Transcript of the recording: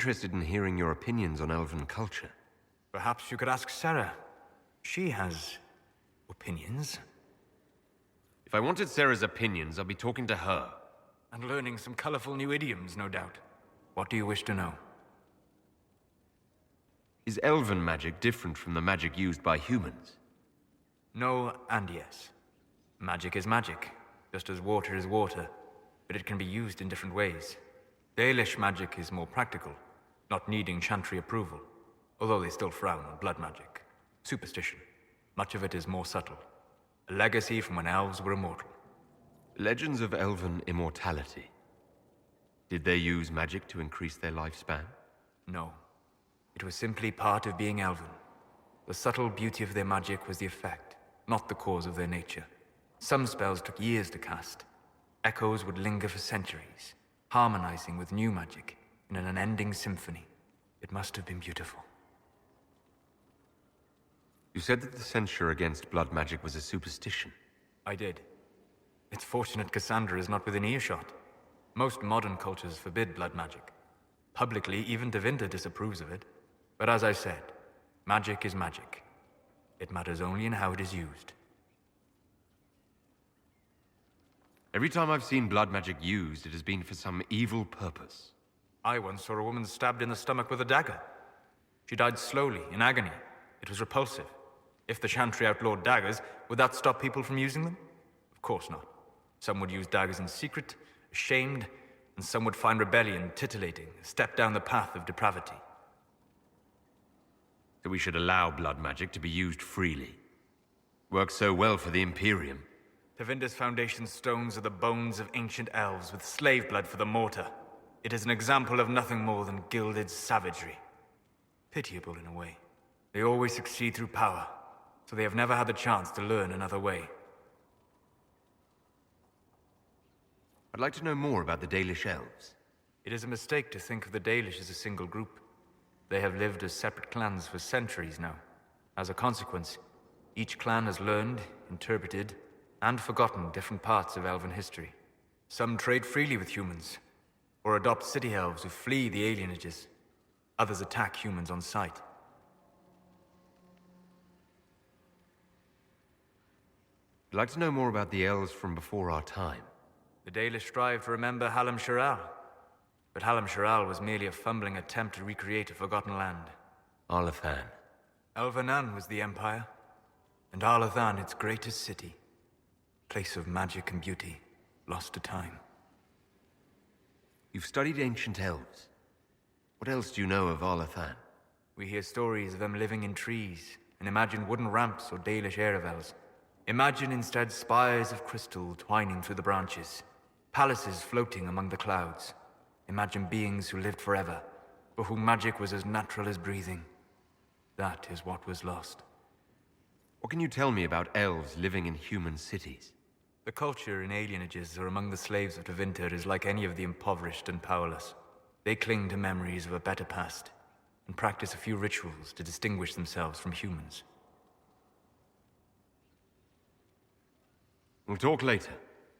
Interested in hearing your opinions on elven culture. Perhaps you could ask Sarah. She has opinions. If I wanted Sarah's opinions, I'd be talking to her. And learning some colorful new idioms, no doubt. What do you wish to know? Is elven magic different from the magic used by humans? No and yes. Magic is magic, just as water is water, but it can be used in different ways. Dalish magic is more practical, not needing chantry approval, although they still frown on blood magic. Superstition. Much of it is more subtle. A legacy from when elves were immortal. Legends of elven immortality. Did they use magic to increase their lifespan? No. It was simply part of being elven. The subtle beauty of their magic was the effect, not the cause of their nature. Some spells took years to cast. Echoes would linger for centuries, harmonizing with new magic in an unending symphony. It must have been beautiful. You said that the censure against blood magic was a superstition. I did. It's fortunate Cassandra is not within earshot. Most modern cultures forbid blood magic. Publicly, even Tevinter disapproves of it. But as I said, magic is magic. It matters only in how it is used. Every time I've seen blood magic used, it has been for some evil purpose. I once saw a woman stabbed in the stomach with a dagger. She died slowly, in agony. It was repulsive. If the Chantry outlawed daggers, would that stop people from using them? Of course not. Some would use daggers in secret, ashamed, and some would find rebellion titillating, a step down the path of depravity. So we should allow blood magic to be used freely. Works so well for the Imperium. Tevinter's foundation stones are the bones of ancient elves with slave blood for the mortar. It is an example of nothing more than gilded savagery. Pitiable in a way. They always succeed through power, so they have never had the chance to learn another way. I'd like to know more about the Dalish elves. It is a mistake to think of the Dalish as a single group. They have lived as separate clans for centuries now. As a consequence, each clan has learned, interpreted, and forgotten different parts of elven history. Some trade freely with humans, or adopt city elves who flee the alienages. Others attack humans on sight. I'd like to know more about the elves from before our time. The Dalish strive to remember Hallam Shiral, but Hallam Shiral was merely a fumbling attempt to recreate a forgotten land. Arlathan. Elvanan was the empire, and Arlathan its greatest city. Place of magic and beauty, lost to time. You've studied ancient elves. What else do you know of Arlathan? We hear stories of them living in trees, and imagine wooden ramps or Dalish Erebels. Imagine instead spires of crystal twining through the branches, palaces floating among the clouds. Imagine beings who lived forever, for whom magic was as natural as breathing. That is what was lost. What can you tell me about elves living in human cities? The culture in alienages or among the slaves of Tevinter is like any of the impoverished and powerless. They cling to memories of a better past, and practice a few rituals to distinguish themselves from humans. We'll talk later.